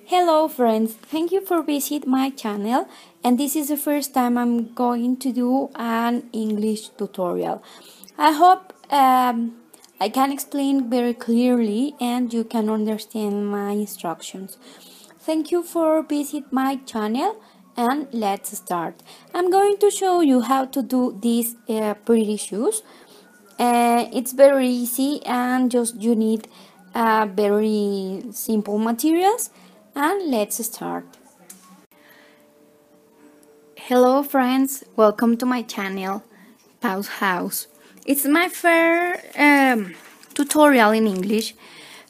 Hello friends, thank you for visiting my channel, and this is the first time I'm going to do an English tutorial. I hope I can explain very clearly and you can understand my instructions. Thank you for visiting my channel and let's start. I'm going to show you how to do these pretty shoes. It's very easy and just you need very simple materials, and let's start. Hello friends, welcome to my channel Pause House. It's my first tutorial in English,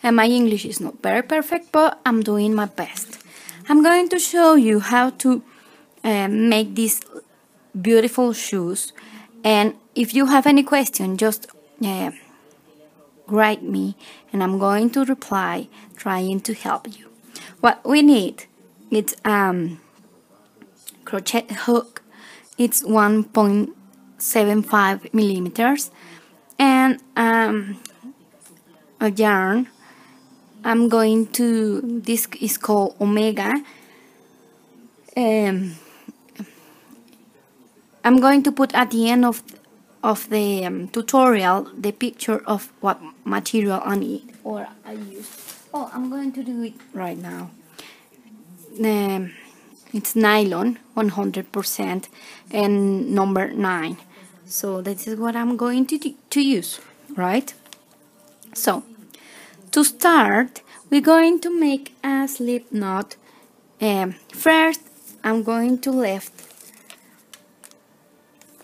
and my English is not very perfect, but I'm doing my best. I'm going to show you how to make these beautiful shoes, and if you have any question, just write me and I'm going to reply, trying to help you. What we need, it's crochet hook. It's 1.75 millimeters and a yarn. This is called Omega. I'm going to put at the end of the tutorial the picture of what material I need or I use. Oh, I'm going to do it right now. It's nylon 100% and number 9. So this is what I'm going to use, right? So to start, we're going to make a slip knot. First, I'm going to left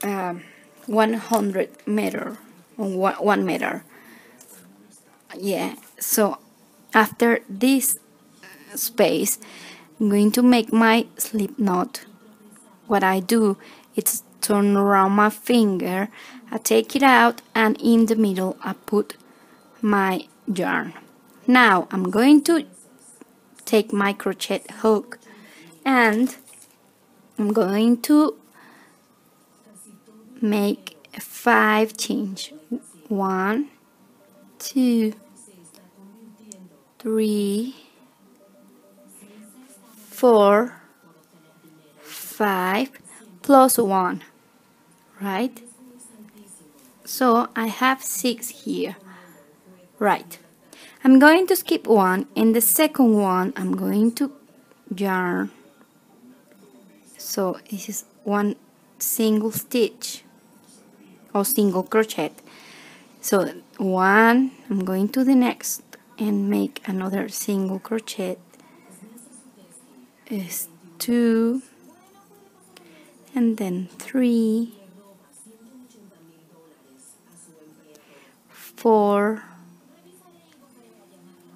100 meter or 1 meter. Yeah, so after this space, I'm going to make my slip knot. What I do is turn around my finger, I take it out, and in the middle I put my yarn. Now I'm going to take my crochet hook and I'm going to make 5 chains. 1, 2, 3, 4, 5 plus 1, right? So I have 6 here, right? I'm going to skip one, and the second one I'm going to yarn. So this is one single stitch or single crochet. So one, I'm going to the next and make another single crochet. Is 2 and then 3, 4,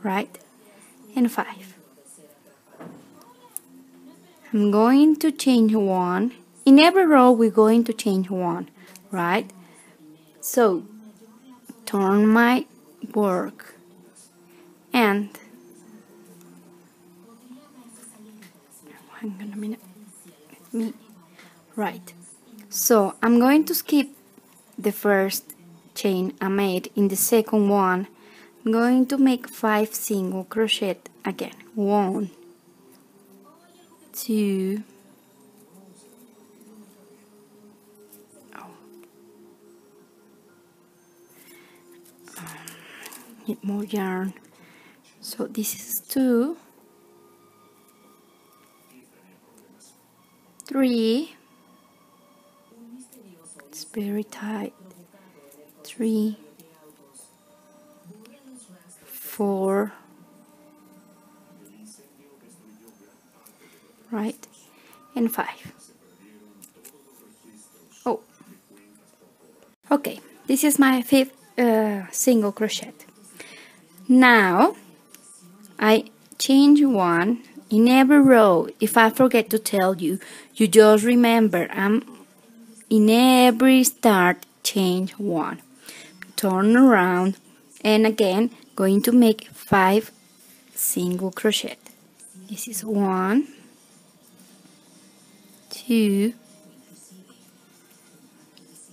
right, and 5. I'm going to change one. In every row we're going to change one, right? So turn my work and hang on a minute. Right. So I'm going to skip the first chain I made. In the second one, I'm going to make 5 single crochet again. 1, 2, need more yarn. So this is 2, 3, it's very tight, 3, 4, right, and 5. Oh, okay, this is my 5th single crochet. Now I change one. In every row, if I forget to tell you, you just remember I'm in every start change one. Turn around and again going to make 5 single crochet. This is 1, 2,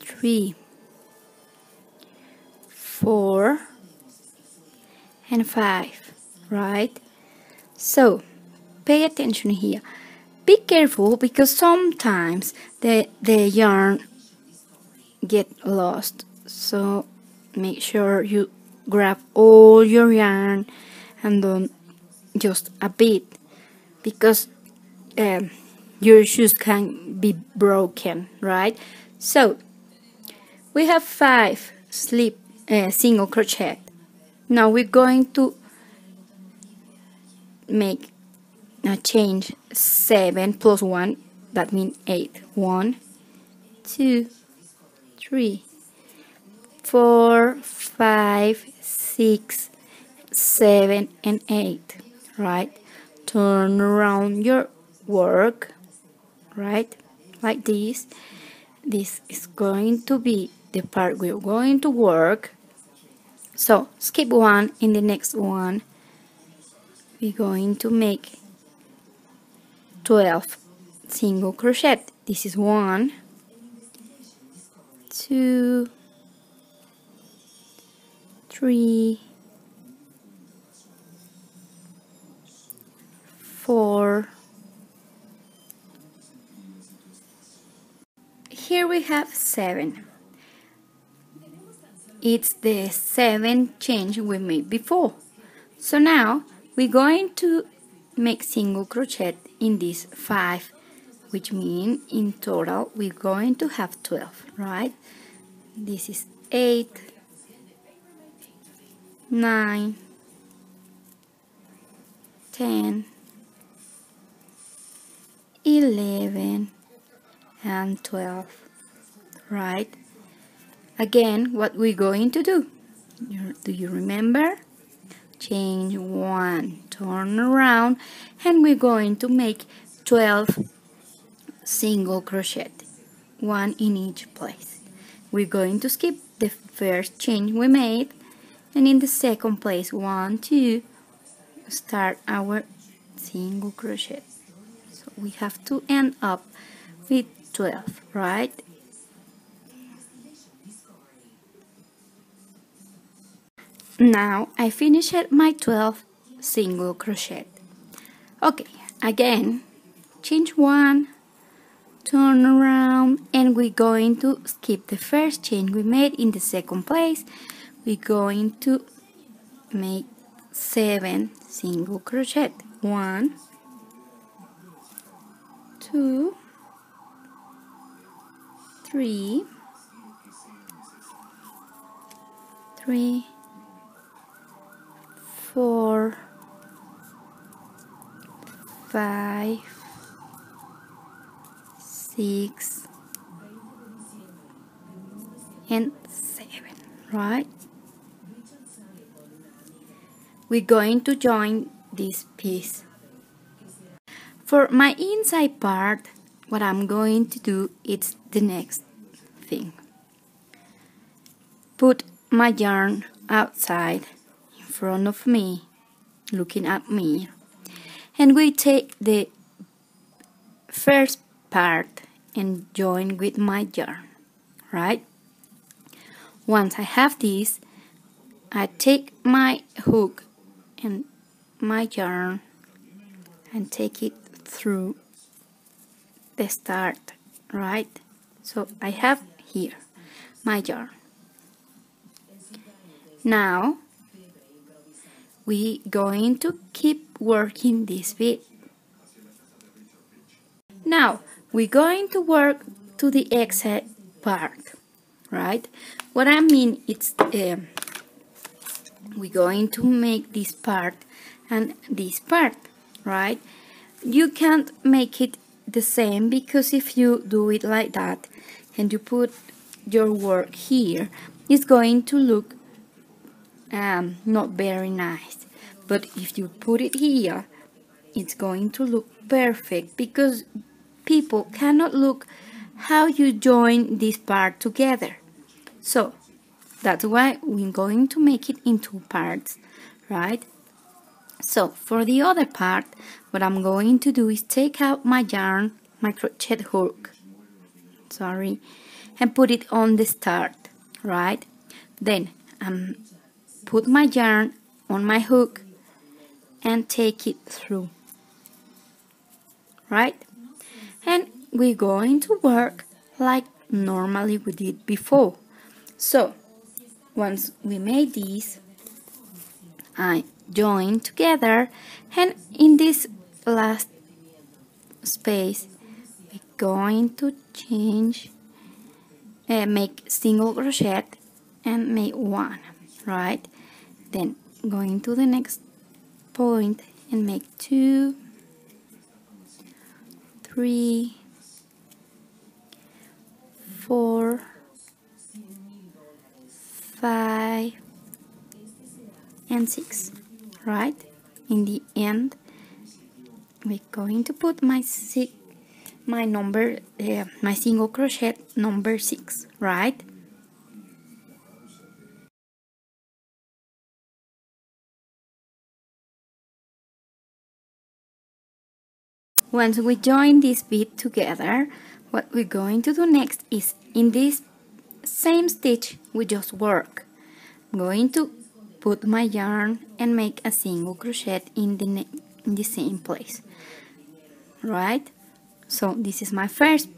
3, 4, and 5, right? So pay attention here. Be careful because sometimes the yarn get lost, so make sure you grab all your yarn and don't just a bit, because your shoes can be broken, right? So we have 5 single crochet. Now we're going to make a change 7 plus 1, that means 8. 1, 2, 3, 4, 5, 6, 7, and 8, right? Turn around your work, right? Like this. This is going to be the part we're going to work. So skip 1. In the next one we're going to make 12 single crochet. This is 1, 2, 3, 4. Here we have 7. It's the 7th change we made before. So now we're going to make single crochet in these 5, which means in total we're going to have 12, right? This is 8, 9, 10, 11, and 12, right? Again, what we're going to do, do you remember? Change 1, turn around, and we're going to make 12 single crochet, 1 in each place. We're going to skip the first change we made, and in the second place, 1, 2, start our single crochet. So we have to end up with 12, right? Now I finished my 12 single crochet. Okay, again, change 1, turn around, and we're going to skip the first chain we made in the second place. We're going to make 7 single crochet. 1, 2, 3, 4, 5, 6, and 7, right? We're going to join this piece. For my inside part, what I'm going to do is the next thing. Put my yarn outside in front of me, looking at me, and we take the first part and join with my yarn, right? Once I have this, I take my hook and my yarn and take it through the start, right? So I have here my yarn. Now we're going to keep working this bit. Now we're going to work to the exit part, right? What I mean is we're going to make this part and this part, right? You can't make it the same, because if you do it like that and you put your work here, it's going to look not very nice. But if you put it here, it's going to look perfect, because people cannot look how you join this part together. So that's why we're going to make it in 2 parts, right? So for the other part, what I'm going to do is take out my yarn, my crochet hook, and put it on the start, right? Then put my yarn on my hook and take it through right? And we're going to work like normally we did before. So once we made this, I join together, and in this last space we're going to change, make single crochet and make one, right? Then going to the next point and make 2, 3, 4, 5 and 6, right? In the end we're going to put my my single crochet number 6, right? Once we join this bead together, what we're going to do next is, in this same stitch we just work, I'm going to put my yarn and make a single crochet in the same place, right? So this is my first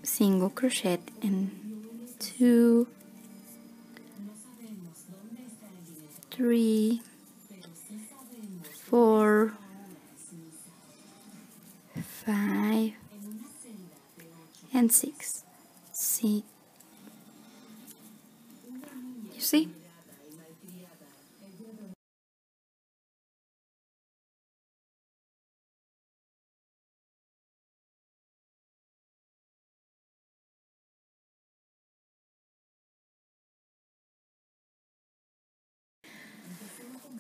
single crochet, and 2, 3, 4, 5 and 6. See, you see?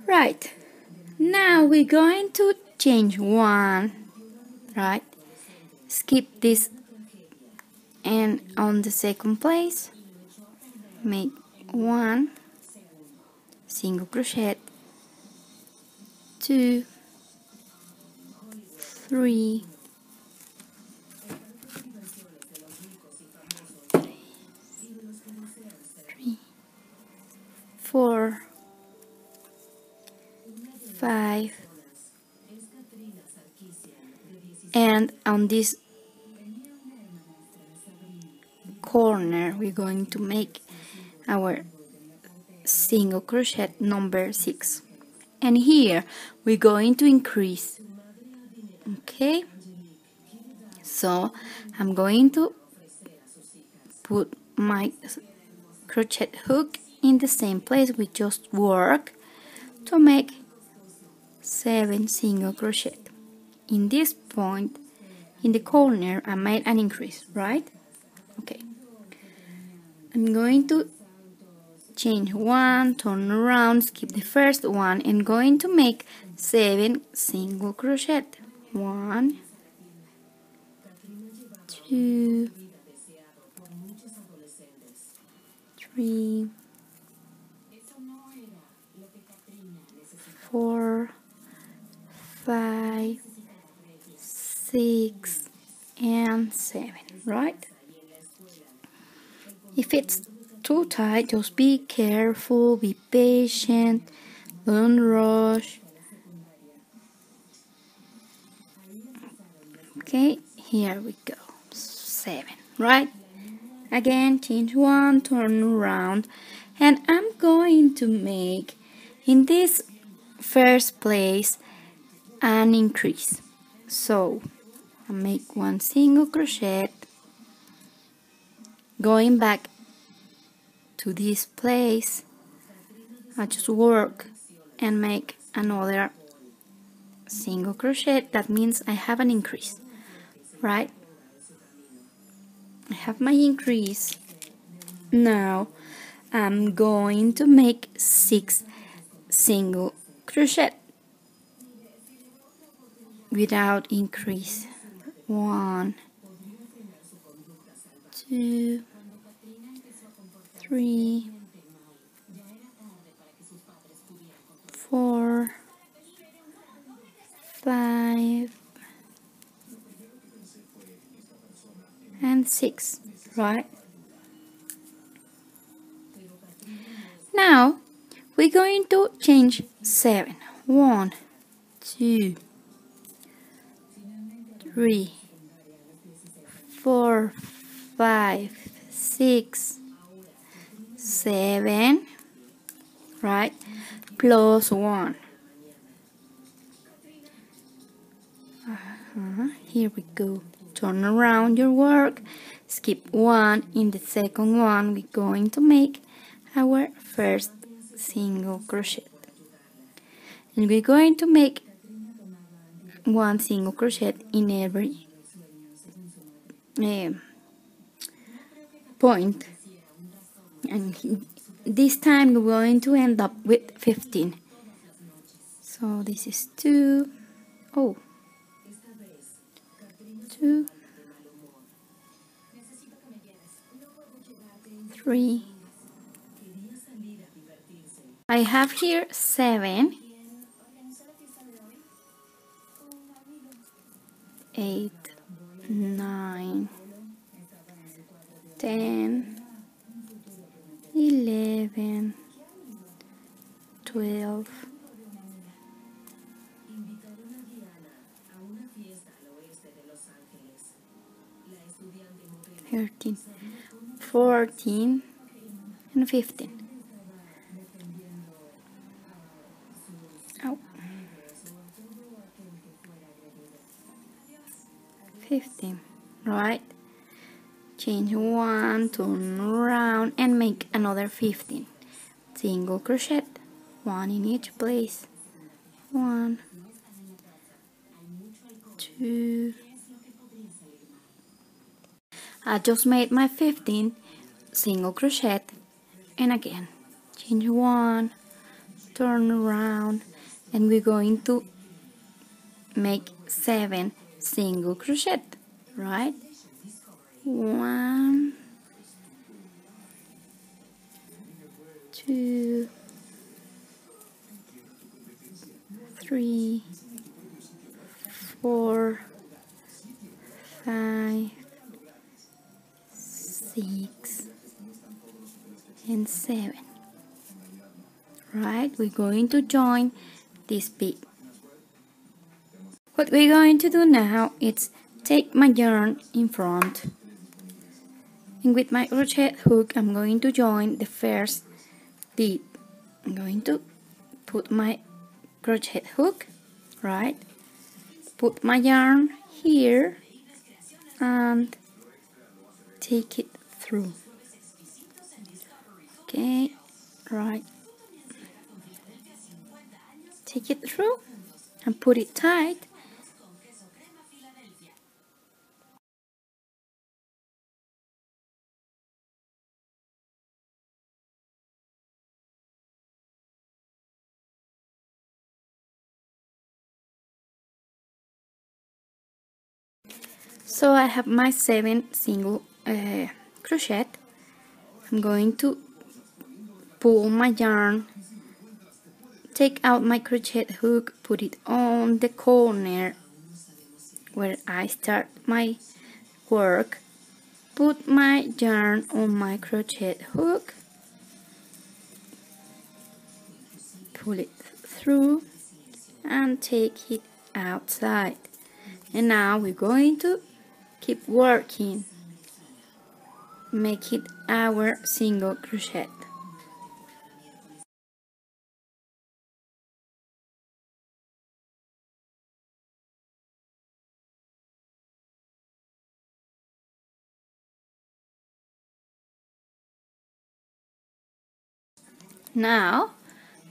Right, now we're going to change one, right? Skip this, and on the second place make 1 single crochet, 2, 3, 4, 5, and on this corner we're going to make our single crochet number 6, and here we're going to increase. Okay, so I'm going to put my crochet hook in the same place we just work to make 7 single crochet. In this point in the corner I made an increase, right? Okay, I'm going to change one, turn around, skip the first one, and going to make 7 single crochet. 1, 2, 3, 4, 5, 6 and 7, right? If it's too tight, just be careful, be patient, don't rush. Okay, here we go. 7, right? Again, change one, turn around, and I'm going to make in this first place an increase. So I make 1 single crochet, going back to this place I just work and make another single crochet. That means I have an increase, right? I have my increase. Now I'm going to make 6 single crochet without increase. 1, 2, 3, 4, 5 and 6, right? Now we're going to change 7. 1, 2, 3, 4, 5, 6, 7, right? Plus 1. Here we go. Turn around your work. Skip 1. In the second one, we're going to make our first single crochet. And we're going to make 1 single crochet in every point. And this time we're going to end up with 15. So this is 2, 2, 3. I have here 7, 8, 9, 10, 11, 12, 13, 14, and 15. 15, right? Change 1, turn around, and make another 15. Single crochet, 1 in each place. 1, 2. I just made my 15 single crochet, and again, change 1, turn around, and we're going to make 7 single crochet, right? 1, 2, 3, 4, 5, 6, and 7. Right, we're going to join this bit. What we're going to do now is take my yarn in front, and with my crochet hook I'm going to join the first bit. I'm going to put my crochet hook, right, put my yarn here and take it through. Okay, right, take it through and put it tight. So I have my 7 single crochet. I'm going to pull my yarn, take out my crochet hook, put it on the corner where I start my work, put my yarn on my crochet hook, pull it through and take it outside. And now we're going to keep working, make it our single crochet. Now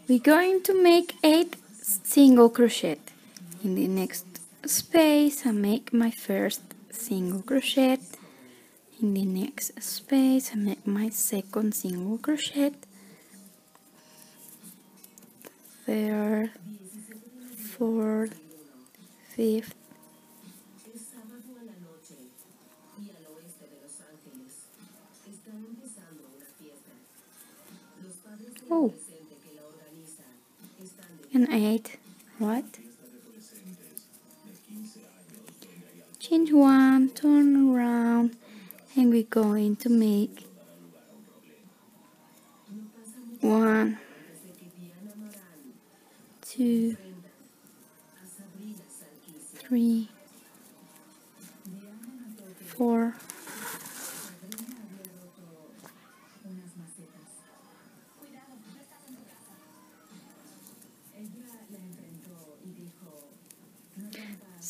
we're going to make 8 single crochet. In the next space I make my first single crochet. In the next space I make my second single crochet, third, fourth, fifth, and 8, right? Change 1, turn around, and we're going to make 1, 2, 3,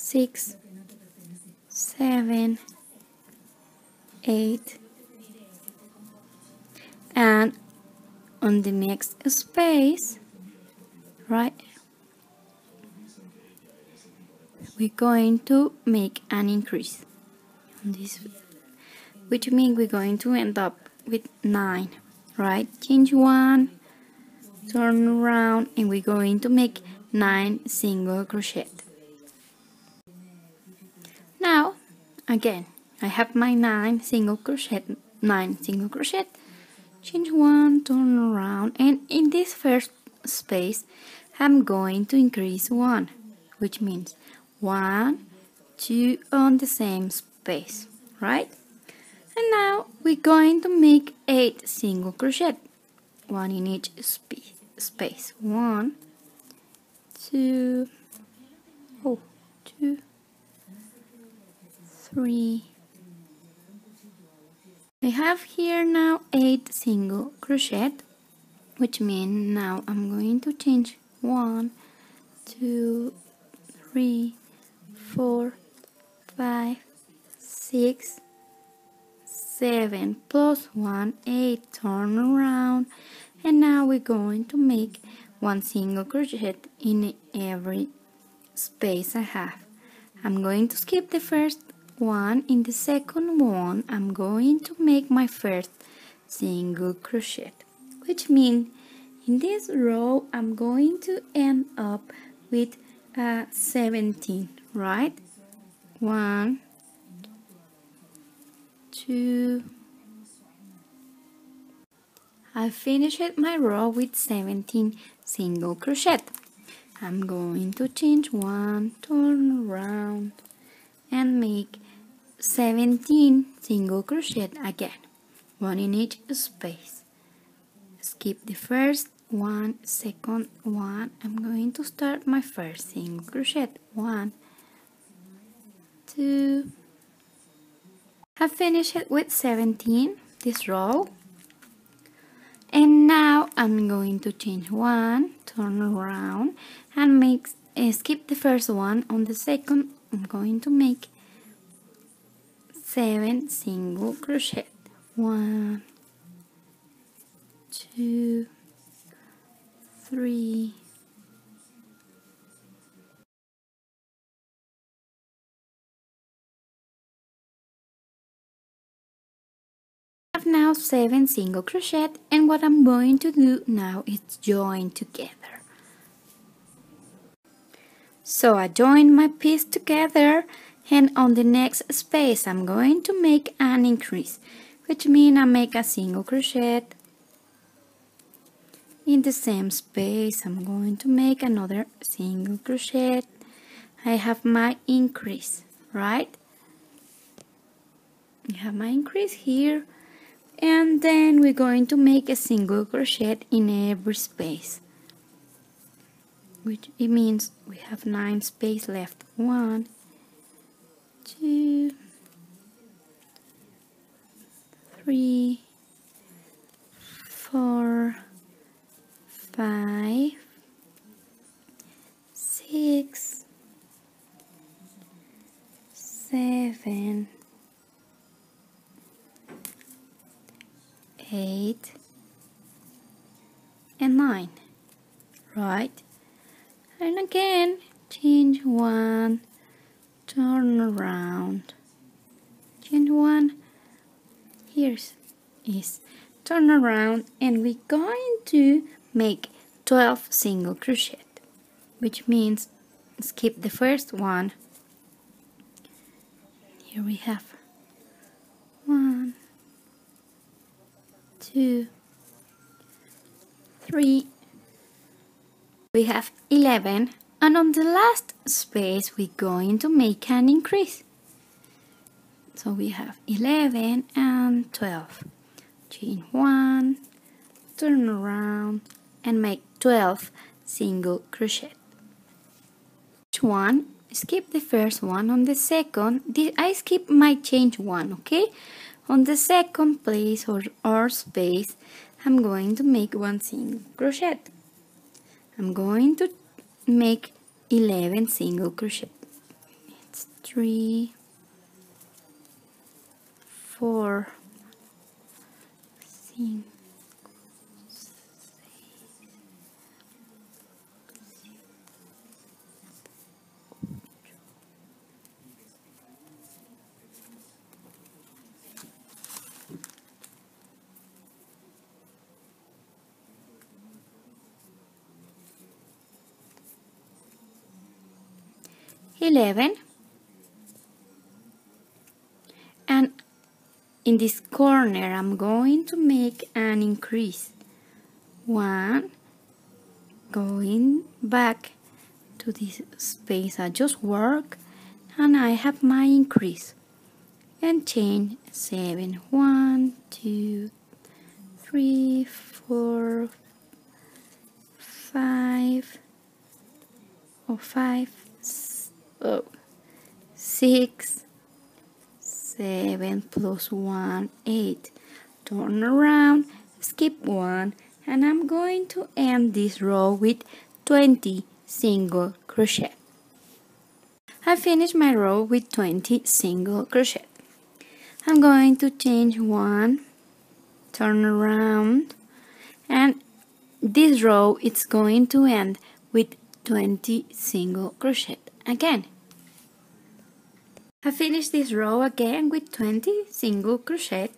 6, 7, 8, and on the next space, right, we're going to make an increase on this, which means we're going to end up with 9, right? Change 1, turn around, and we're going to make 9 single crochet. Now again, I have my 9 single crochet, change 1, turn around, and in this first space I'm going to increase 1, which means 1, 2 on the same space, right? And now we're going to make 8 single crochet, 1 in each space. 1, 2, 2, 3. I have here now 8 single crochet, which means now I'm going to change 1, 2, 3, 4, 5, 6, 7 plus 1, 8, turn around, and now we're going to make 1 single crochet in every space I have. I'm going to skip the first one. In the second one I'm going to make my first single crochet, which means in this row I'm going to end up with 17, right? 1, 2, I finished my row with 17 single crochet. I'm going to change 1, turn around, and make 17 single crochet again, 1 in each space. Skip the first one, second one. I'm going to start my first single crochet. 1, 2. I finished it with 17 this row, and now I'm going to change 1, turn around, and make skip the first one. On the second I'm going to make 7 single crochet. 1, 2, 3, 4. I have now 7 single crochet, and what I'm going to do now is join together. So I join my piece together, and on the next space I'm going to make an increase, which means I make a single crochet. In the same space I'm going to make another single crochet. I have my increase, right? I have my increase here, and then we're going to make a single crochet in every space, which it means we have 9 space left. 1, 2, 3, 4, 5, 6, 7, 8, and 9, right? And again, change 1, turn around, change 1, here is turn around, and we're going to make 12 single crochet, which means skip the first one. Here we have 1, 2, 3, we have 11, and on the last space we're going to make an increase. So we have 11 and 12. Chain 1, turn around, and make 12 single crochet. Each one, skip the first one. On the second, I skip my change 1, okay? On the second place or space, I'm going to make 1 single crochet. I'm going to make 11 single crochet. 3, 4, 5, 11, and in this corner I'm going to make an increase. 1, going back to this space I just work, and I have my increase, and chain 7, 1, 2, 3, 4, 5, 6, 7 plus 1, 8. Turn around, skip 1, and I'm going to end this row with 20 single crochet. I finished my row with 20 single crochet. I'm going to change 1, turn around, and this row is going to end with 20 single crochet again. I finished this row again with 20 single crochet,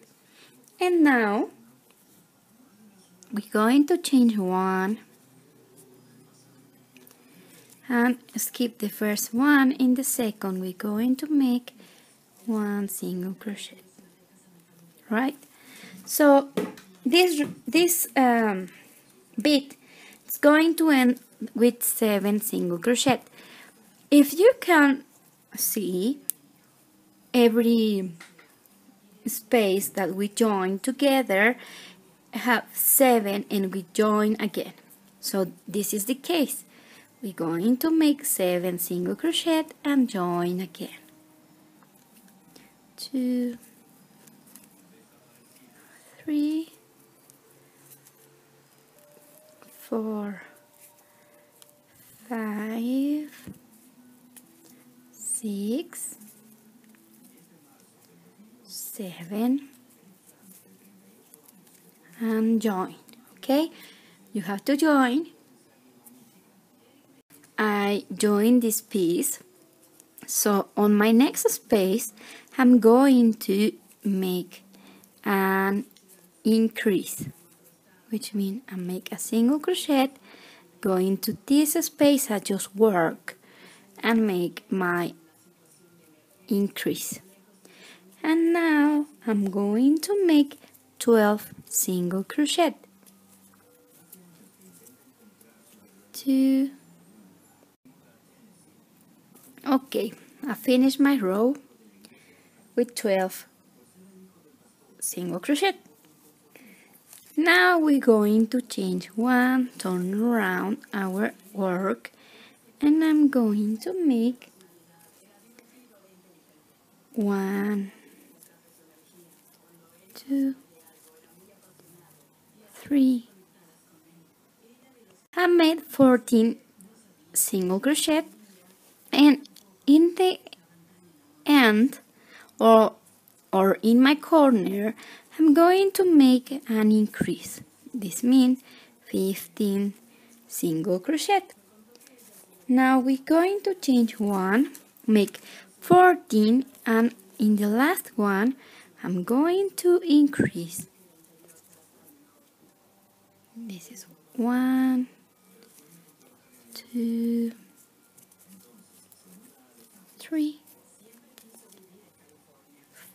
and now we're going to change 1 and skip the first one. In the second we're going to make 1 single crochet, right? So this bit is going to end with 7 single crochet. If you can see, every space that we join together have 7 and we join again. So this is the case. We're going to make 7 single crochet and join again. 2, 3, 4, 5, 6, 7, and join. Okay, you have to join. I join this piece, so on my next space I'm going to make an increase, which means I make a single crochet, go into this space I just work and make my increase. And now I'm going to make 12 single crochet. 2. Okay, I finished my row with 12 single crochet. Now we're going to change 1, turn around our work, and I'm going to make 1, 2, 3. I made 14 single crochet, and in the end or in my corner I'm going to make an increase. This means 15 single crochet. Now we're going to change 1, make 14, and in the last one I'm going to increase. This is 1, 2, 3,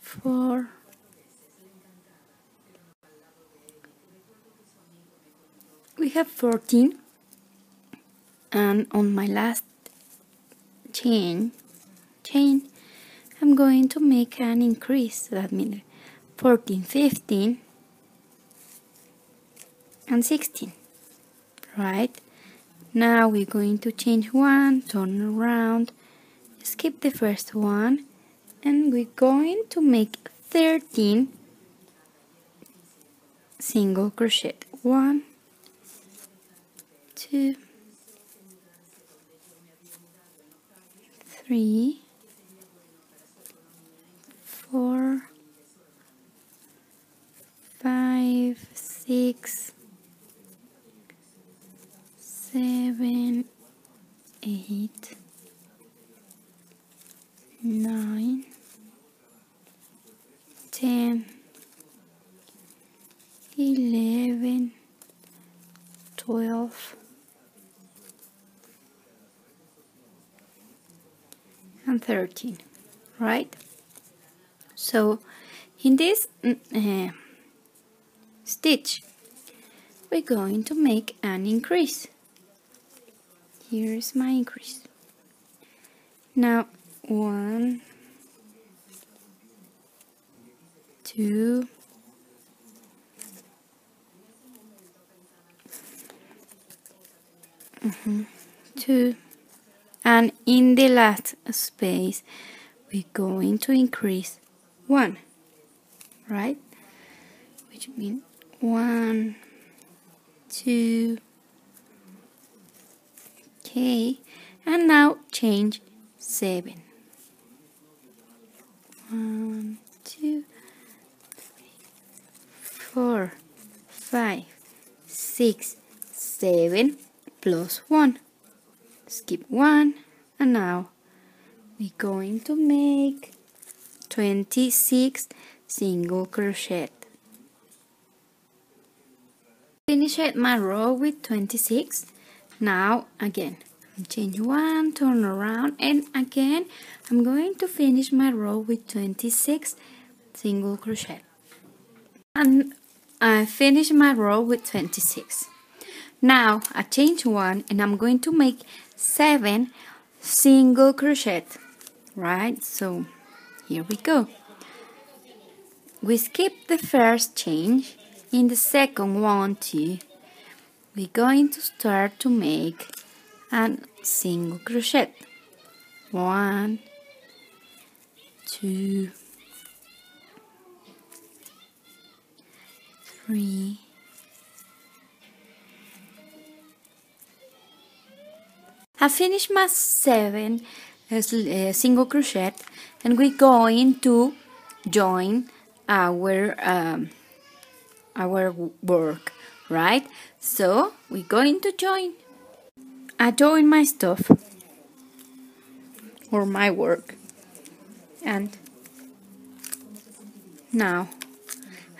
4, 14, and on my last chain I'm going to make an increase. That means 14, 15, and 16. Right? Now we're going to change 1, turn around, skip the first one, and we're going to make 13 single crochet. 1, 2, 3, 4, 5, 6, 7, 8, 9, 10, 11, 12, and 13, right? So in this stitch, we're going to make an increase. Here's my increase. Now 1, 2, 2, and in the last space we're going to increase 1, right? Which means 1, 2, okay, and now change 7. 1, 2, 3, 4, 5, 6, 7 plus 1. Skip 1, and now we're going to make 26 single crochet. Finish my row with 26. Now again, change 1, turn around, and again I'm going to finish my row with 26 single crochet. And I finish my row with 26. Now I change 1 and I'm going to make 7 single crochet, right? So here we go. We skip the first change. In the second one too, we're going to start to make a single crochet. 1, 2, 3, 4. I finished my 7 single crochet, and we're going to join our work, right? So we're going to join. I join my stuff or my work, and now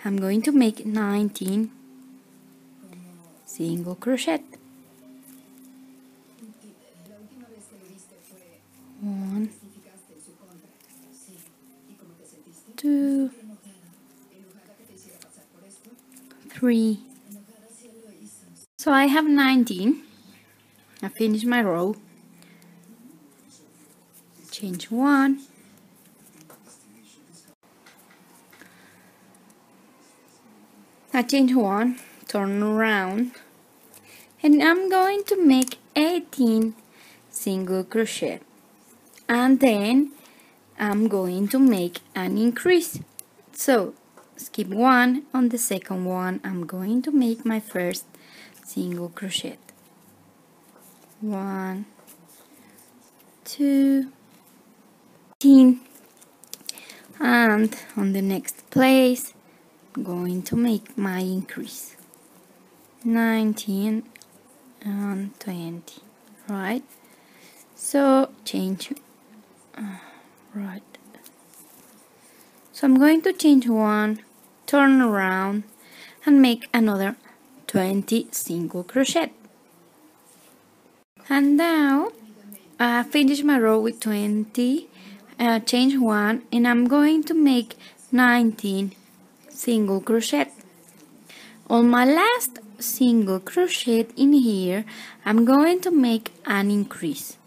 I'm going to make 19 single crochet. 1, 2, 3. So I have 19. I finish my row. Change 1. I change 1, turn around, and I'm going to make 18 single crochet, and then I'm going to make an increase. So skip 1. On the second one I'm going to make my first single crochet. 1, 2, 18, and on the next place I'm going to make my increase. 19 and 20, right? So change right. So I'm going to change 1, turn around, and make another 20 single crochet. And now I finish my row with 20, change 1, and I'm going to make 19 single crochet. On my last single crochet in here, I'm going to make an increase.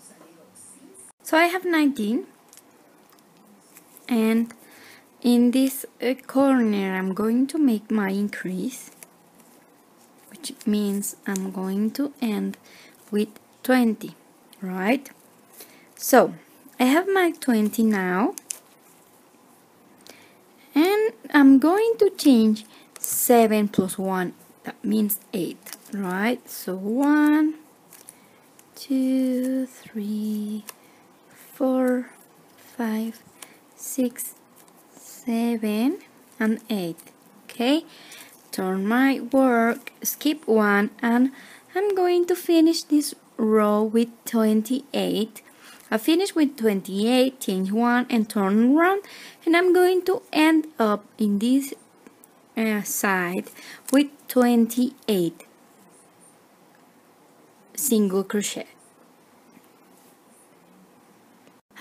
So I have 19, and in this corner I'm going to make my increase, which means I'm going to end with 20, right? So I have my 20 now, and I'm going to change 7 plus 1, that means 8, right? So 1, 2, 3, 4, 5, 6, 7 and 8. Okay, turn my work, skip one, and I'm going to finish this row with 28. I finish with 28, change one and turn around, and I'm going to end up in this side with 28 single crochet.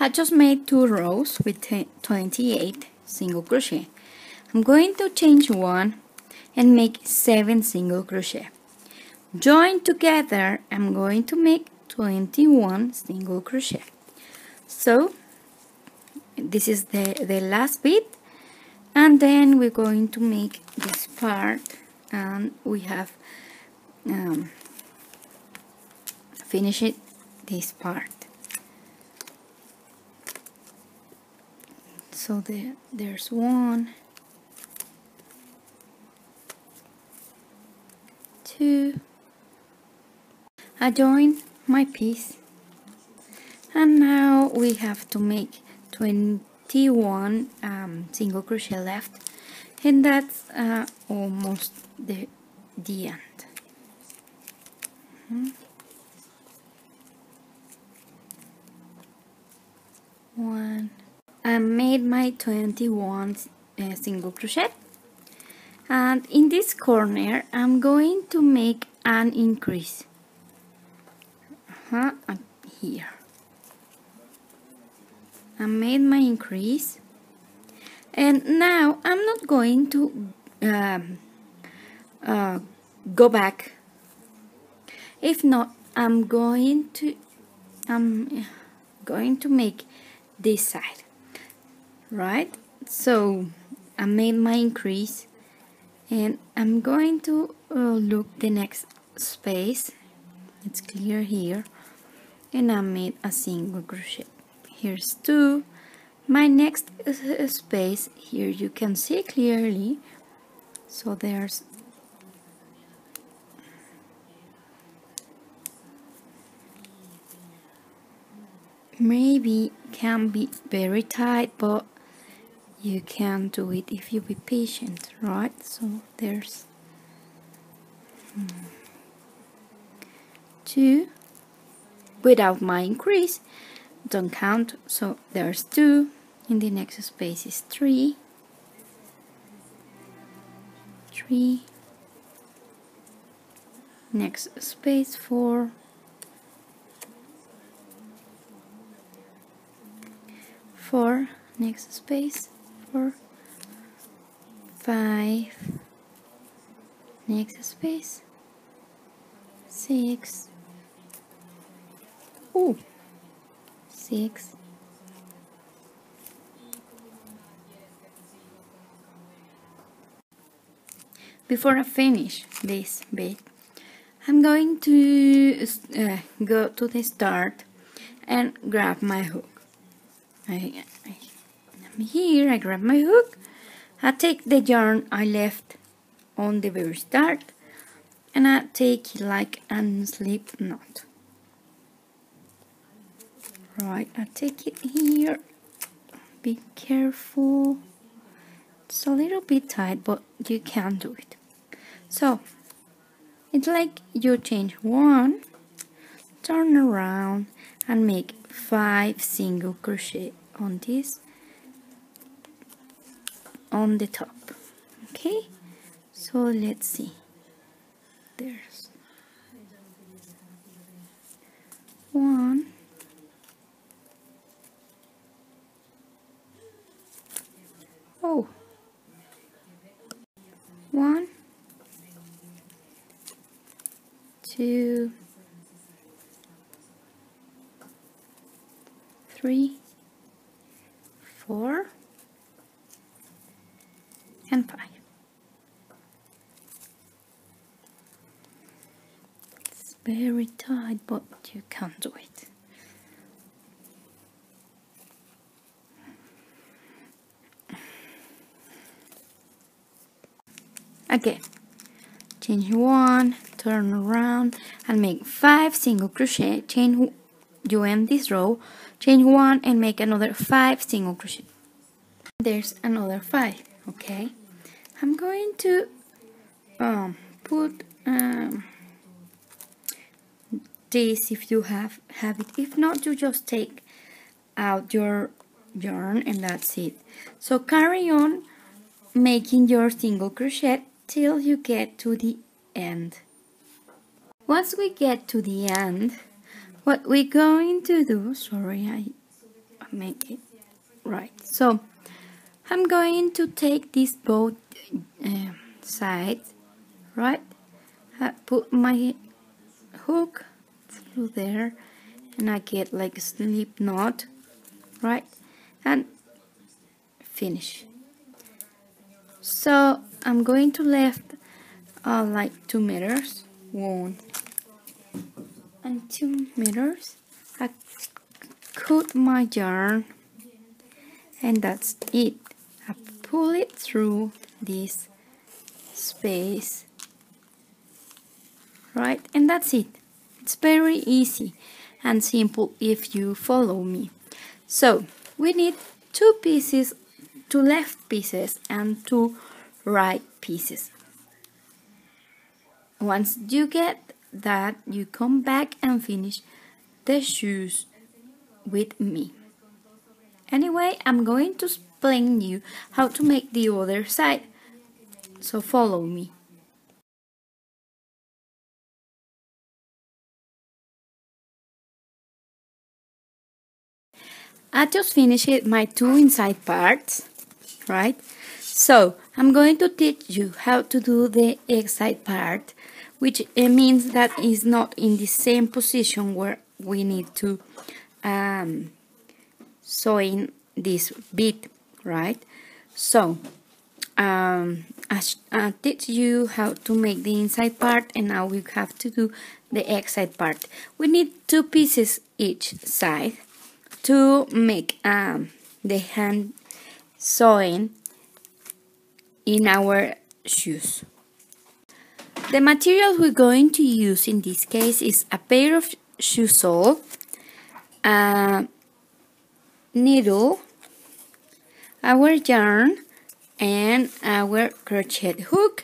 I just made 2 rows with 28 single crochet. I'm going to change one and make 7 single crochet. Join together, I'm going to make 21 single crochet. So this is the last bit, and then we're going to make this part, and we have finished this part. So there's 1, 2. I join my piece, and now we have to make 21 single crochet left, and that's almost the end. One. I made my 21 single crochet, and in this corner I'm going to make an increase here. I made my increase, and now I'm not going to go back. If not, I'm going to make this side, right? So I made my increase, and I'm going to look the next space. It's clear here, and I made a single crochet. Here's 2. My next space here you can see clearly, so there's maybe can be very tight, but you can do it if you be patient, right? So there's 2 without my increase, don't count, so there's 2. In the next space is 3, 3, next space 4, 4, next space 4, 5, next space 6, 6, before I finish this bit, I'm going to go to the start and grab my hook. I'm here, I grab my hook, I take the yarn I left on the very start, and I take it like a slip knot. Right, I take it here, be careful, it's a little bit tight, but you can do it. So it's like you change one, turn around, and make 5 single crochet on this, on the top. Okay, so let's see, there's 1, 1, 2, 3, 4, and 5. It's very tight, but you can do it. Again, change one, turn around, and make 5 single crochet. You end this row, change one, and make another 5 single crochet. There's another 5. Okay, I'm going to put this if you have it. If not, you just take out your yarn and that's it. So carry on making your single crochet till you get to the end. Once we get to the end, what we're going to do, sorry, I make it right. So I'm going to take this both sides, right? I put my hook through there and I get like a slip knot, right? And finish. So I'm going to left like 2 meters, 1 and 2 meters. I cut my yarn and that's it. I pull it through this space, right? And that's it. It's very easy and simple if you follow me. So we need 2 pieces, 2 left pieces and 2 right pieces. Once you get that, you come back and finish the shoes with me. Anyway, I'm going to explain you how to make the other side, so follow me. I just finished my 2 inside parts, right? So I'm going to teach you how to do the outside part, which means that is not in the same position where we need to sew in this bit, right? So I teach you how to make the inside part, and now we have to do the outside part. We need 2 pieces each side to make the hand sewing in our shoes. The material we're going to use in this case is a pair of shoe sole, a needle, our yarn, and our crochet hook.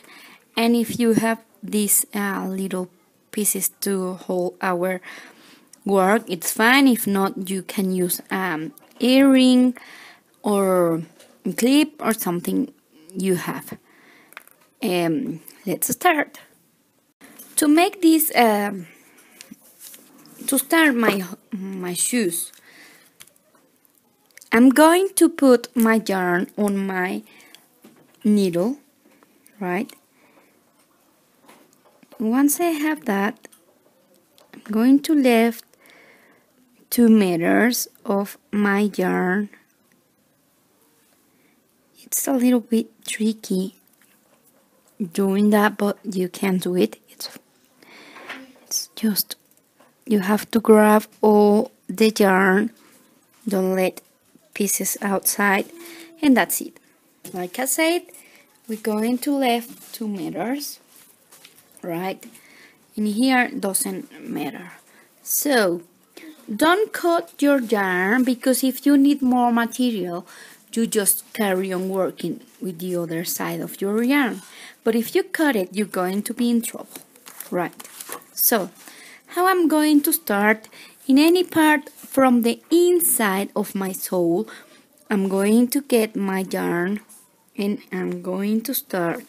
And if you have these little pieces to hold our work, it's fine. If not, you can use earring or clip or something you have. Let's start. To make this, to start my shoes, I'm going to put my yarn on my needle, right? Once I have that, I'm going to left 2 meters of my yarn. It's a little bit tricky doing that, but you can do it. It's just you have to grab all the yarn, don't let pieces outside, and that's it. Like I said, we're going to left 2 meters, right? And here doesn't matter. So don't cut your yarn, because if you need more material, you just carry on working with the other side of your yarn. But if you cut it, you're going to be in trouble, right? So how I'm going to start, in any part from the inside of my sole, I'm going to get my yarn and I'm going to start,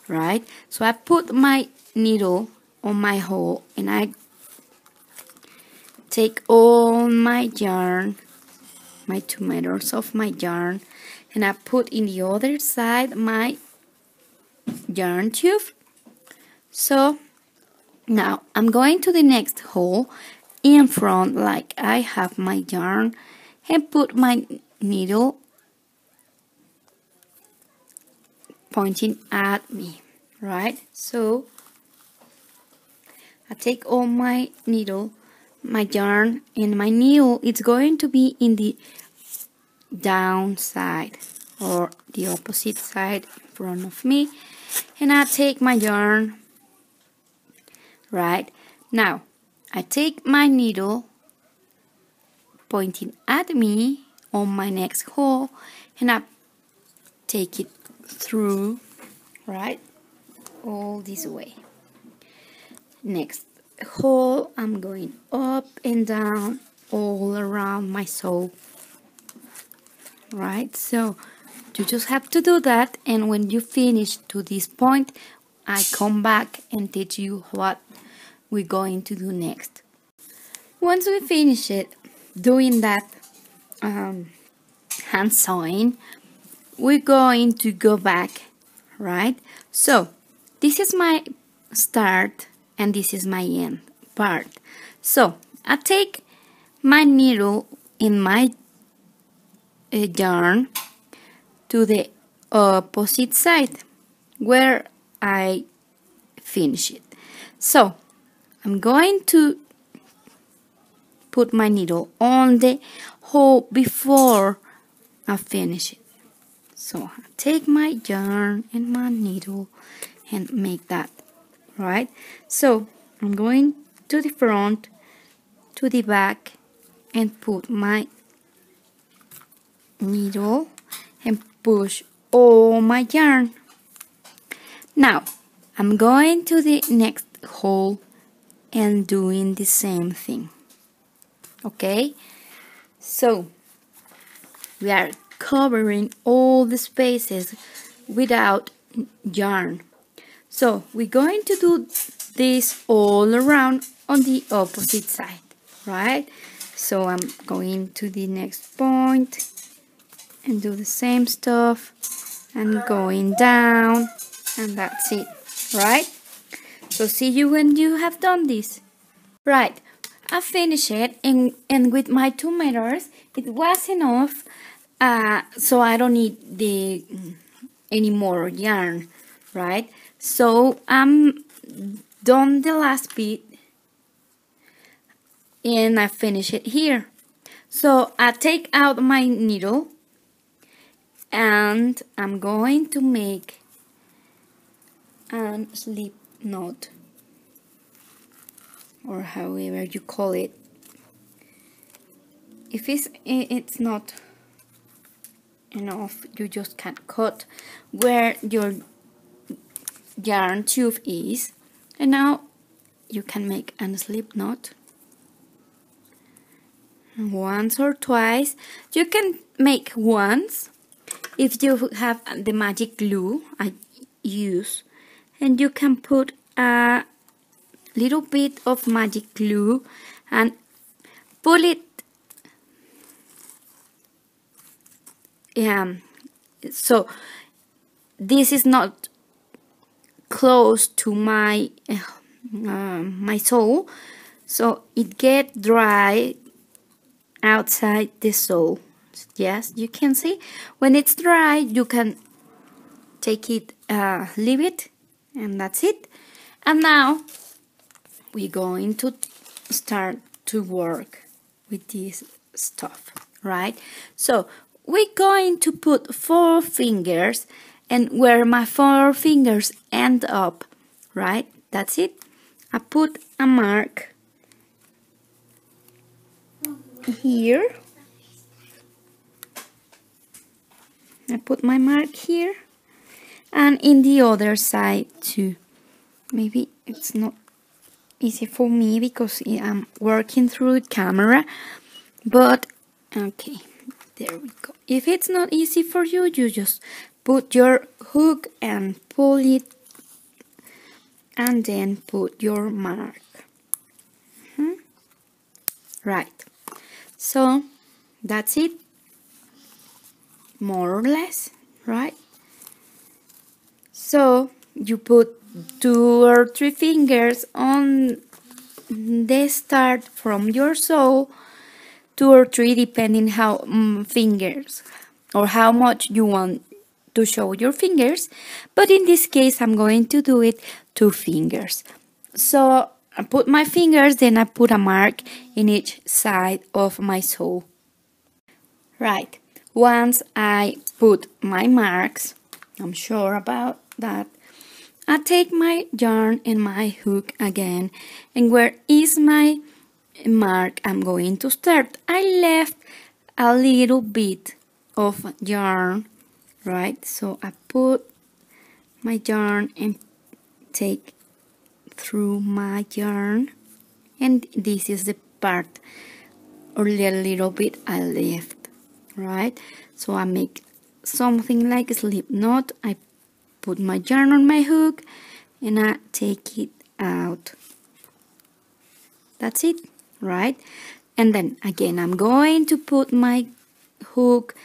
right? So I put my needle on my hole and I take all my yarn, my 2 meters of my yarn, and I put in the other side my yarn tube. So now I'm going to the next hole in front, like I have my yarn, and put my needle pointing at me, right? So I take all my needle, my yarn, and my needle, it's going to be in the down side or the opposite side in front of me, and I take my yarn, right? Now I take my needle pointing at me on my next hole, and I take it through, right, all this way. Next hole, I'm going up and down all around my sew, right? So you just have to do that, and when you finish to this point, I come back and teach you what we're going to do next. Once we finish it, doing that hand sewing, we're going to go back, right? So this is my start and this is my end part. So I take my needle in my yarn to the opposite side where I finish it. So I'm going to put my needle on the hole before I finish it. So I take my yarn and my needle and make that, right? So I'm going to the front, to the back, and put my needle and push all my yarn. Now I'm going to the next hole and doing the same thing. Okay, so we are covering all the spaces without yarn. So we're going to do this all around on the opposite side, right? So I'm going to the next point and do the same stuff and going down, and that's it, right? So see you when you have done this. Right, I finished it, and with my 2 meters it was enough, so I don't need any more yarn, right? So I'm done the last bit and I finish it here. So I take out my needle and I'm going to make a slip knot, or however you call it. If it's not enough, you just can cut where your yarn tube is, and now you can make a slip knot once or twice. You can make once if you have the magic glue I use, and you can put a little bit of magic glue and pull it. So this is not close to my my sole, so it get dry outside the sole. Yes, you can see when it's dry you can take it, leave it, and that's it. And now we're going to start to work with this stuff, right? So we're going to put 4 fingers, and where my 4 fingers end up, right? That's it. I put a mark here. I put my mark here, and in the other side too. Maybe it's not easy for me because I'm working through the camera, but okay, there we go. If it's not easy for you, you just put your hook and pull it, and then put your mark. Right, so that's it, more or less, right? So you put 2 or 3 fingers on the start from your sole, 2 or 3 depending how fingers or how much you want to show your fingers, but in this case I'm going to do it 2 fingers. So I put my fingers, then I put a mark in each side of my sole. Right, once I put my marks, I'm sure about that, I take my yarn and my hook again, and where is my mark I'm going to start. I left a little bit of yarn right? So I put my yarn and take through my yarn, and this is the part or the little bit I left, right? So I make something like a slip knot. I put my yarn on my hook and I take it out. That's it, right? And then again I'm going to put my hook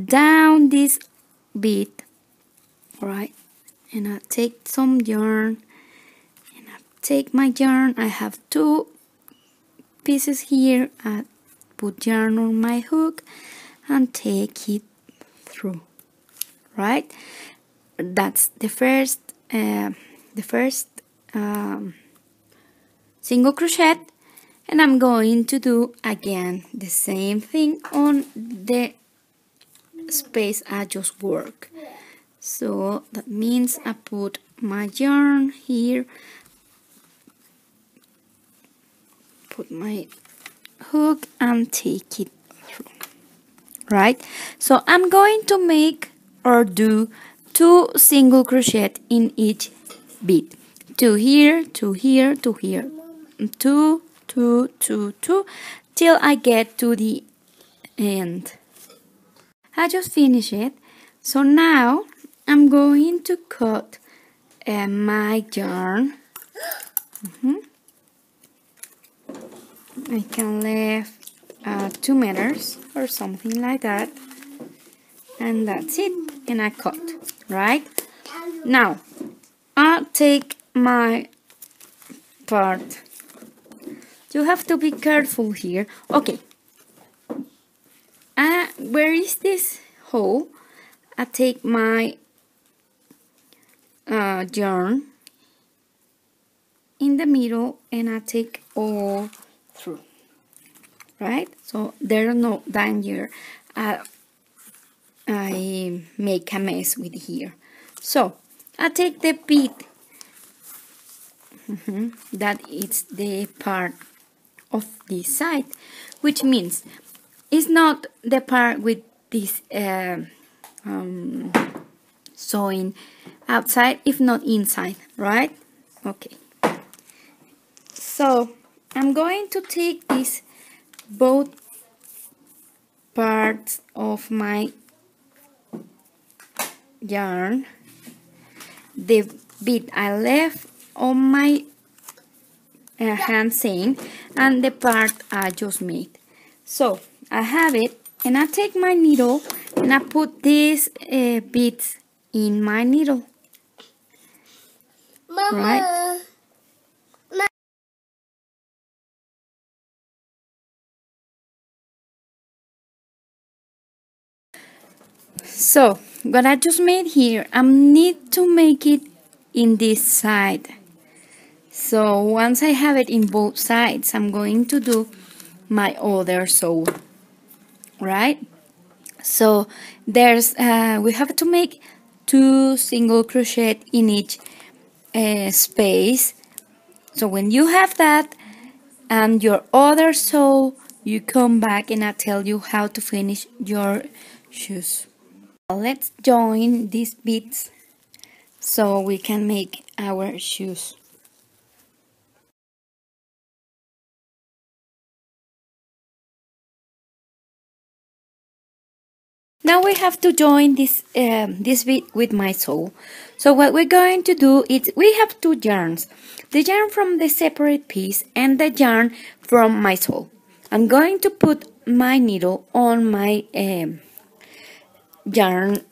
down this bit, right? And I take some yarn and I take my yarn. I have two pieces here. I put yarn on my hook and take it through, right? That's the first single crochet, and I'm going to do again the same thing on the space I just worked. So that means I put my yarn here, put my hook and take it through, right? So I'm going to make or do 2 single crochet in each bead. 2 here, 2 here, 2 here, 2, 2, 2, 2, till I get to the end. I just finished it. So now I'm going to cut my yarn. I can leave 2 meters or something like that, and that's it. And I cut, right? Now I'll take my part. You have to be careful here. Okay. Where is this hole? I take my yarn in the middle and I take all through, right? So there's no danger I make a mess with here. So I take the bead that is the part of this side, which means it's not the part with this sewing outside, if not inside, right? Okay. So I'm going to take this both parts of my yarn, the bit I left on my hand seam, and the part I just made. So I have it, and I take my needle and I put these beads in my needle. Mama. Right? So what I just made here, I need to make it in this side. So once I have it in both sides, I'm going to do my other sew, right? So there's we have to make 2 single crochet in each space. So when you have that and your other sew, you come back and I tell you how to finish your shoes. Let's join these beads so we can make our shoes. Now we have to join this bead with my sew. So what we're going to do is we have 2 yarns. The yarn from the separate piece and the yarn from my sew. I'm going to put my needle on my yarn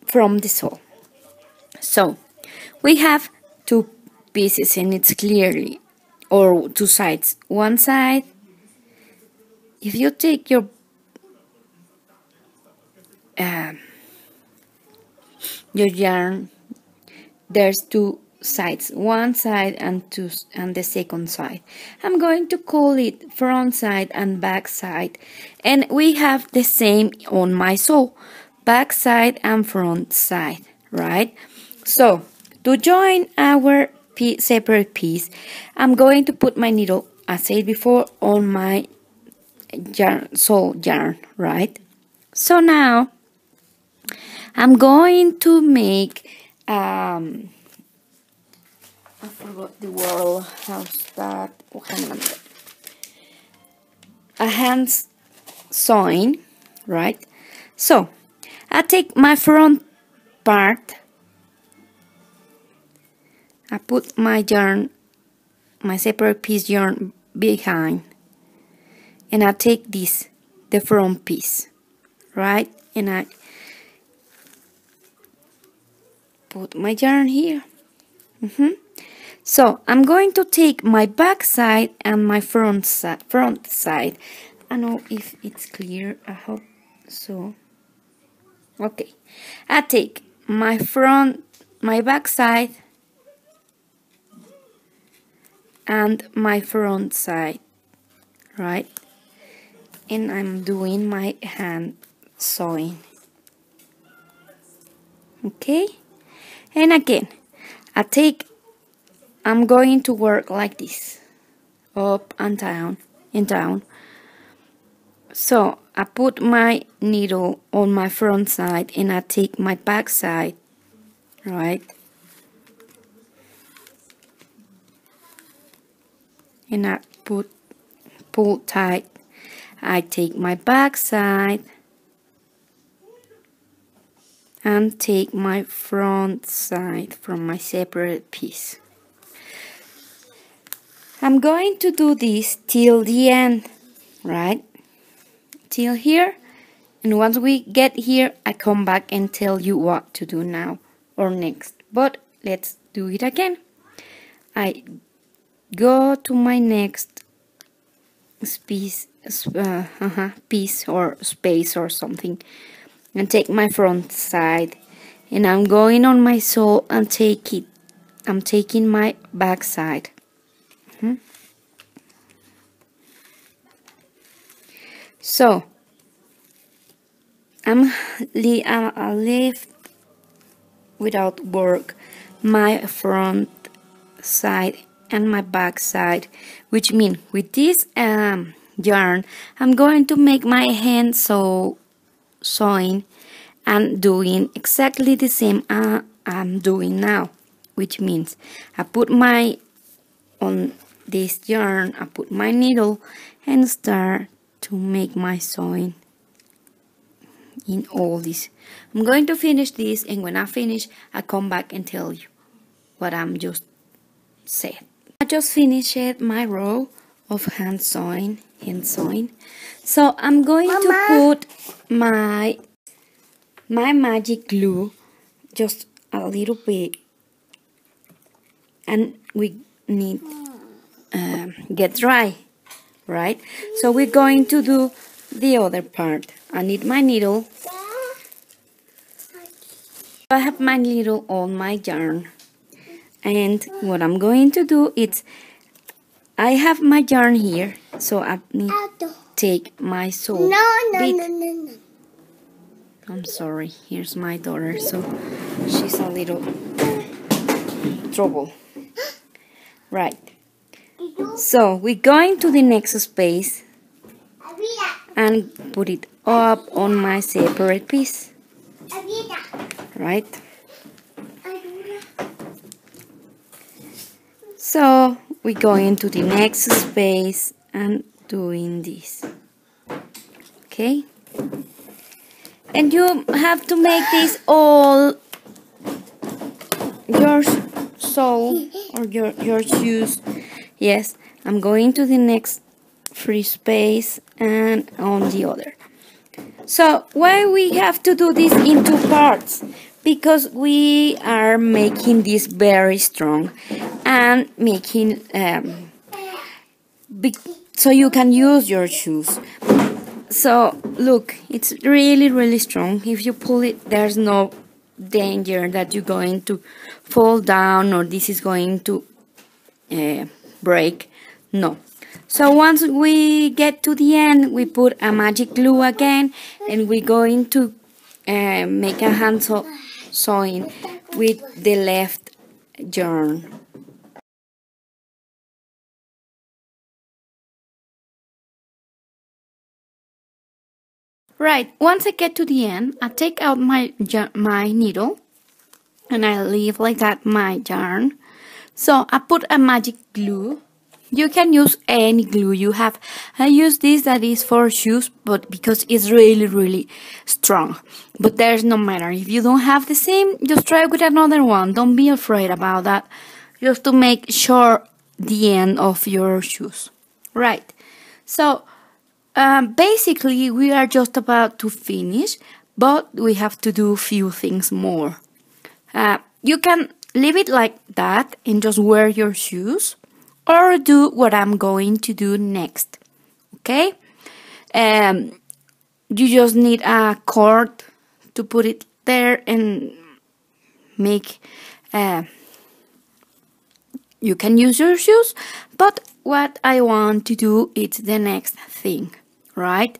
from the sew. So we have 2 pieces and it's clearly, or 2 sides. One side, if you take your yarn, there's 2 sides, one side and the second side. I'm going to call it front side and back side, and we have the same on my sew, back side and front side, right? So to join our separate piece, I'm going to put my needle, as I said before, on my yarn, sew yarn, right? So now I'm going to make I forgot the word. How's that? A hand sewing, right? So I take my front part, I put my yarn, my separate piece yarn behind, and I take this, the front piece, right? And I put my yarn here. So I'm going to take my back side and my front side. I don't know if it's clear. I hope so. Okay. I take my back side and my front side, right? And I'm doing my hand sewing. Okay? And again, I'm going to work like this, up and down and down. So I put my needle on my front side and I take my back side, right? And I pull tight. I take my back side and take my front side from my separate piece. I'm going to do this till the end, right? Till here, and once we get here, I come back and tell you what to do now or next. But let's do it again. I go to my next piece or space or something, and take my front side, and I'm going on my sew and I'm taking my back side. So I left without work my front side and my back side, which means with this yarn I'm going to make my hand sewing and doing exactly the same I'm doing now, which means I put on this yarn, I put my needle and start to make my sewing in all this. I'm going to finish this, and when I finish I come back and tell you what I'm just said. I just finished my row of hand sewing. So I'm going to put my magic glue just a little bit, and we need get dry, right? So we're going to do the other part. I need my needle. I have my needle on my yarn, and what I'm going to do is I have my yarn here, so I need to take my sew bit. I'm sorry, here's my daughter, so she's a little trouble. Right. So we're going to the next space and put it up on my separate piece. Right? So we go into the next space and doing this. Okay? And you have to make this all your sew or your shoes. Yes, I'm going to the next free space and on the other. So why we have to do this in two parts? Because we are making this very strong and making so you can use your shoes. So look, it's really strong. If you pull it, there's no danger that you're going to fall down or this is going to break. No. So once we get to the end, we put a magic glue again, and we're going to make a hand sewing with the left yarn. Right, once I get to the end, I take out my needle and I leave like that my yarn. So I put a magic glue. You can use any glue you have. I use this that is for shoes, but because it's really strong. But there's no matter. If you don't have the same, just try with another one. Don't be afraid about that. Just to make sure the end of your shoes. Right. So basically, we are just about to finish, but we have to do a few things more. You can leave it like that and just wear your shoes, or do what I'm going to do next. Okay? You just need a cord to put it there and make. You can use your shoes, but what I want to do is the next thing. Right?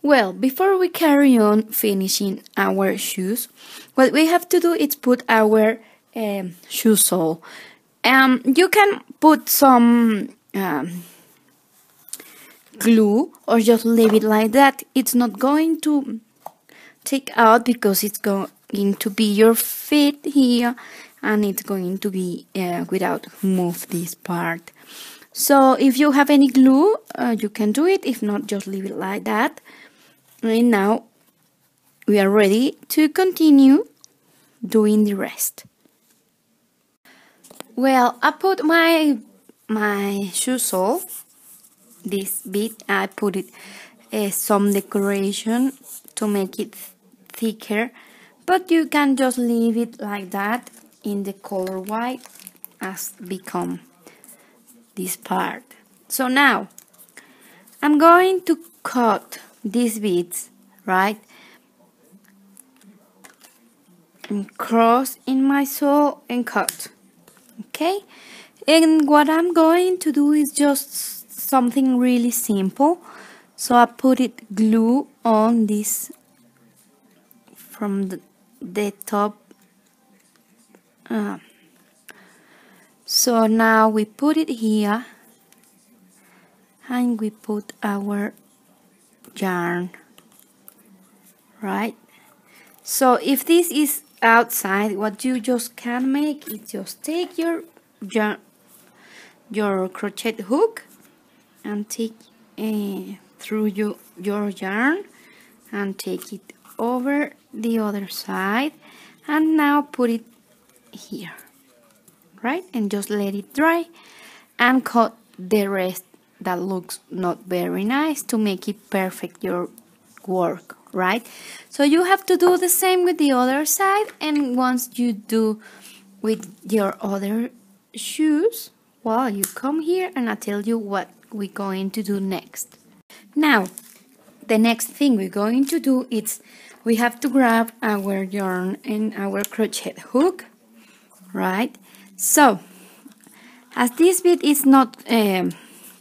Well, before we carry on finishing our shoes, what we have to do is put our shoe sole. You can put some glue or just leave it like that. It's not going to take out because it's going to be your feet here, and it's going to be without move this part. So if you have any glue, you can do it. If not, just leave it like that. And now we are ready to continue doing the rest. Well, I put my shoe sole. This bit, I put it some decoration to make it thicker, but you can just leave it like that in the color white as become this part. So now I'm going to cut these beads, right, and cross in my sole and cut. Okay, and what I'm going to do is just something really simple. So I put it glue on this from the top. So now we put it here and we put our yarn, right? So if this is outside, what you just can make is just take your crochet hook and take through your yarn and take it over the other side, and now put it here, right? And just let it dry and cut the rest that looks not very nice to make it perfect your work, right? So you have to do the same with the other side, and once you do with your other shoes, well, you come here and I tell you what we're going to do next. Now, the next thing we're going to do is we have to grab our yarn and our crochet hook, right? So, as this bit is not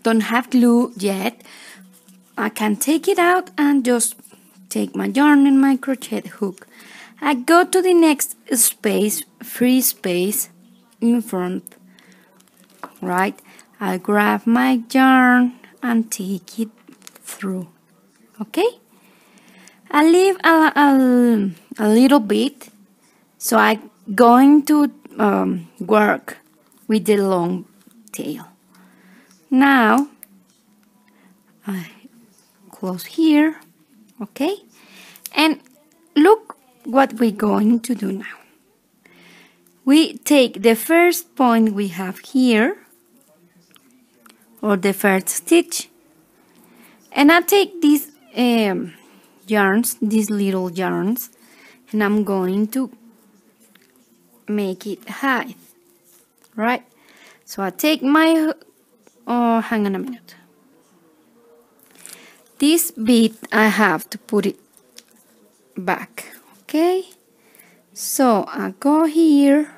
don't have glue yet, I can take it out and just take my yarn and my crochet hook. I go to the next space, free space in front, right? I grab my yarn and take it through, okay? I leave a little bit, so I'm going to work with the long tail. Now I close here, okay? And look what we're going to do now. We take the first point we have here, or the first stitch, and I take these yarns, these little yarns, and I'm going to make it high, right? So I take my hang on a minute. This bit I have to put it back, okay? So I go here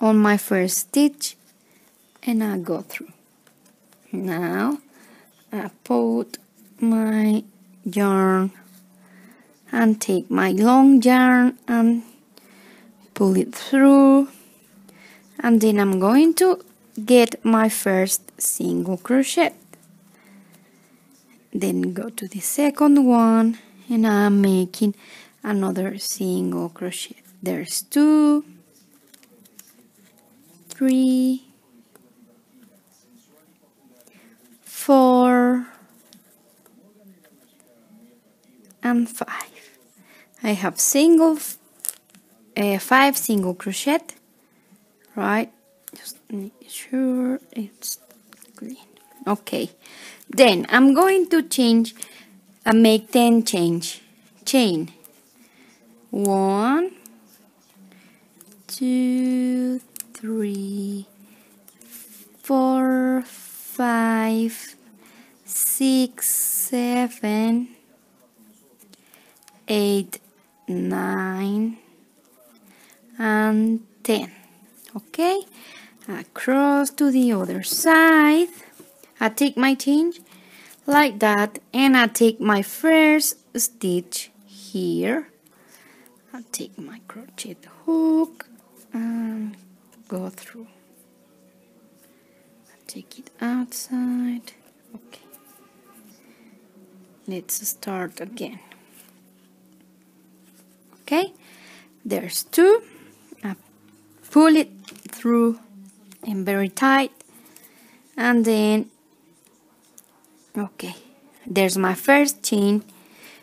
on my first stitch and I go through. Now I put my yarn and take my long yarn and pull it through, and then I'm going to get my first single crochet. Then go to the second one, and I'm making another single crochet. There's 2, 3, 4, and 5. I have 5 single crochet, right? Just make sure it's clean. Okay, then I'm going to change and make 10 chain. 1, 2, 3, 4, 5, 6, 7, 8, 9, and 10. Okay, across to the other side. I take my chain like that, and I take my first stitch here. I take my crochet hook and go through. I take it outside. Okay, let's start again. Okay, there's 2. I pull it through and very tight, and then okay, there's my first chain,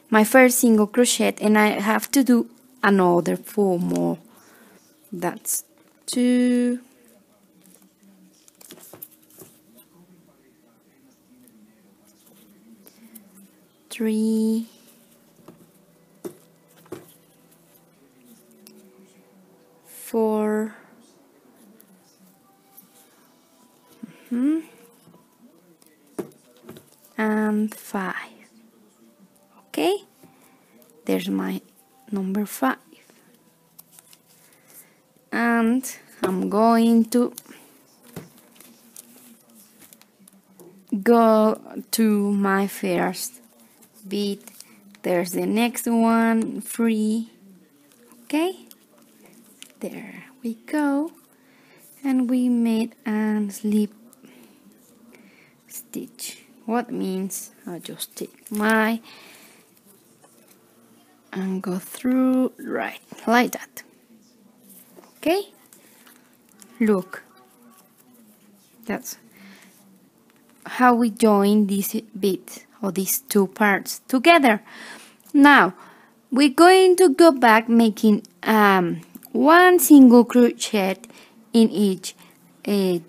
my first single crochet, and I have to do another 4 more. That's 2, 3, 4, and 5. Okay, there's my number 5, and I'm going to go to my first bead. There's the next one, 3. Okay, there we go, and we made a slip stitch. What means I just take my and go through right like that. Okay, look, that's how we join these bits or these 2 parts together. Now we're going to go back making 1 single crochet in each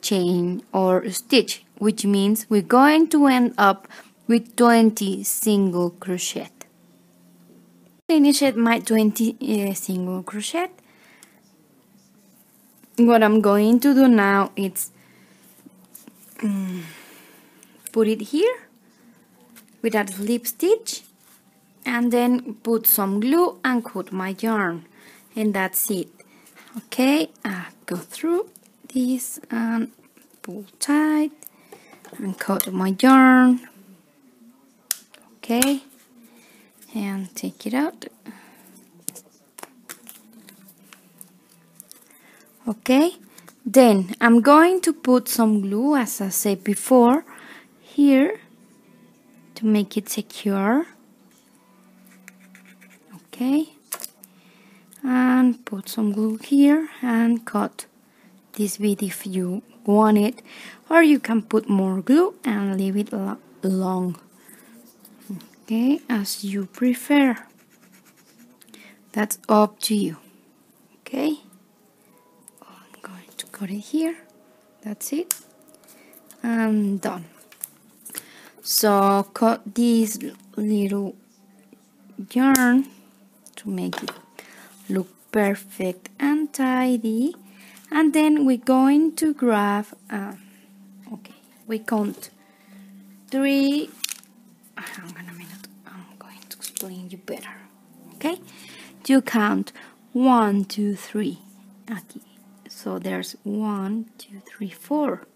chain or stitch, which means we're going to end up with 20 single crochet. Finished my 20 single crochet. What I'm going to do now is put it here with a slip stitch, and then put some glue and cut my yarn, and that's it. Okay, I go through this and pull tight and cut my yarn. Okay, and take it out. Okay, then I'm going to put some glue, as I said before, here to make it secure. Okay, and put some glue here and cut this bit if you want it, or you can put more glue and leave it long. Okay, as you prefer. That's up to you. Okay, I'm going to cut it here. That's it, and done. So cut this little yarn to make it look perfect and tidy, and then we're going to grab okay, we count 3. Hang on a minute, I'm going to explain you better. Okay, you count 1, 2, 3. Okay, so there's 1, 2, 3, 4.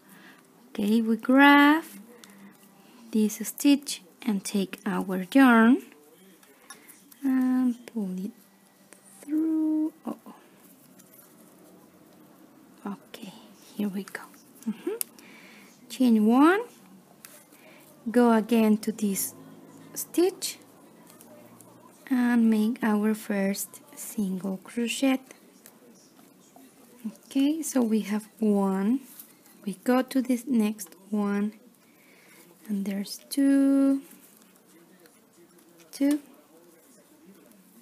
Okay, we grab this stitch and take our yarn and pull it through. Okay, here we go. Chain 1, go again to this stitch and make our first single crochet. Okay, so we have one, we go to this next one, and there's two,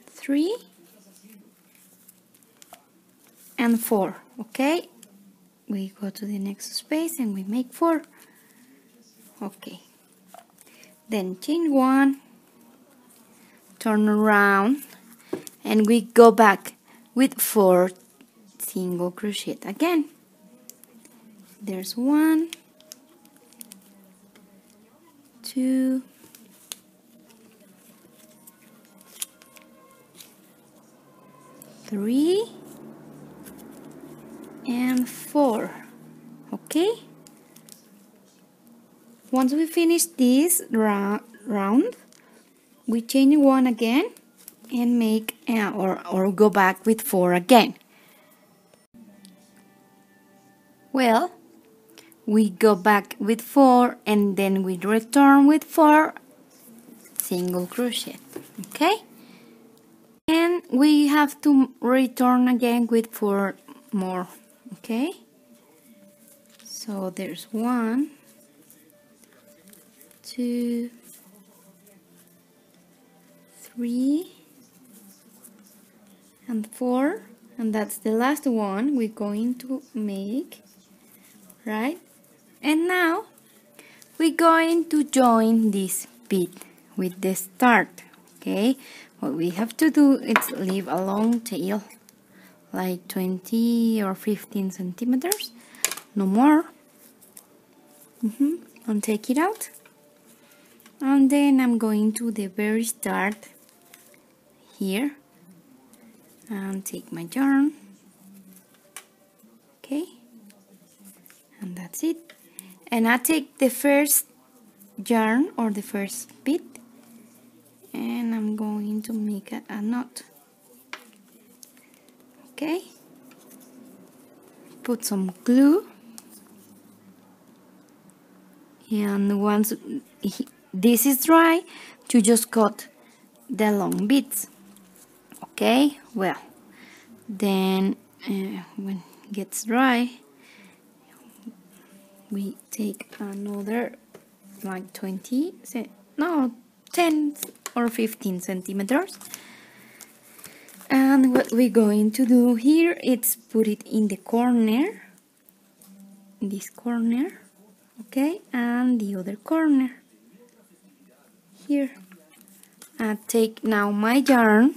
3 and 4. Okay, we go to the next space and we make 4. Okay, then chain 1, turn around, and we go back with 4 single crochet again. There's 1, 2, 3 and 4. Okay, once we finish this round, we chain 1 again and make or go back with 4 again. Well, we go back with 4 and then we return with 4 single crochet. Okay, and we have to return again with 4 more. Okay, so there's 1, 2, 3 and 4, and that's the last one we're going to make, right? And now we're going to join this bit with the start. Okay, what we have to do is leave a long tail, like 20 or 15 centimeters, no more. And take it out, and then I'm going to the very start here and take my yarn. Okay, and that's it. And I take the first yarn or the first bit and I'm going to make a knot. Okay, put some glue, and once this is dry, you just cut the long bits. Okay, well, then when it gets dry, we take another like 10 or 15 centimeters, and what we're going to do here is put it in the corner, this corner, okay, and the other corner here. I take now my yarn,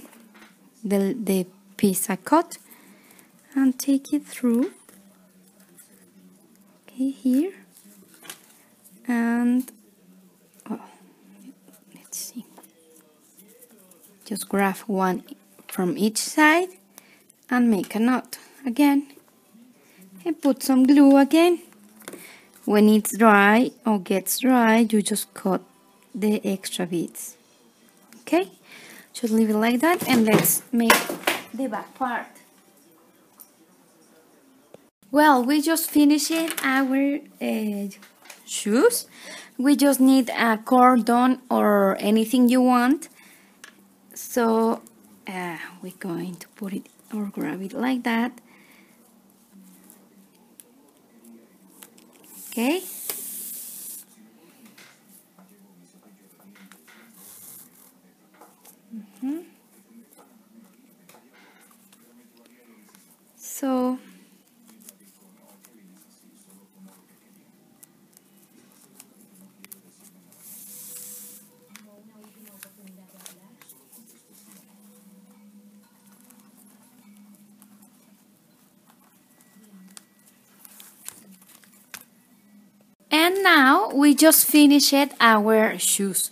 the piece I cut, and take it through, okay, here, and let's see, just grab one from each side and make a knot again and put some glue again. When it's dry or gets dry, you just cut the extra bits. Okay, just leave it like that, and let's make the back part. Well, we just finished our shoes. We just need a cordon or anything you want. So we're going to put it or grab it like that. Okay. So and now we just finished our shoes.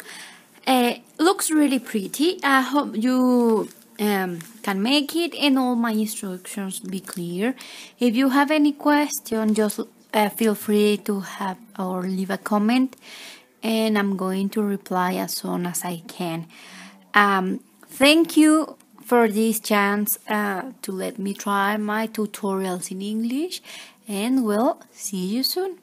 Looks really pretty. I hope you can make it and all my instructions be clear. If you have any question, just feel free to have or leave a comment, and I'm going to reply as soon as I can. Thank you for this chance to let me try my tutorials in English, and we'll see you soon.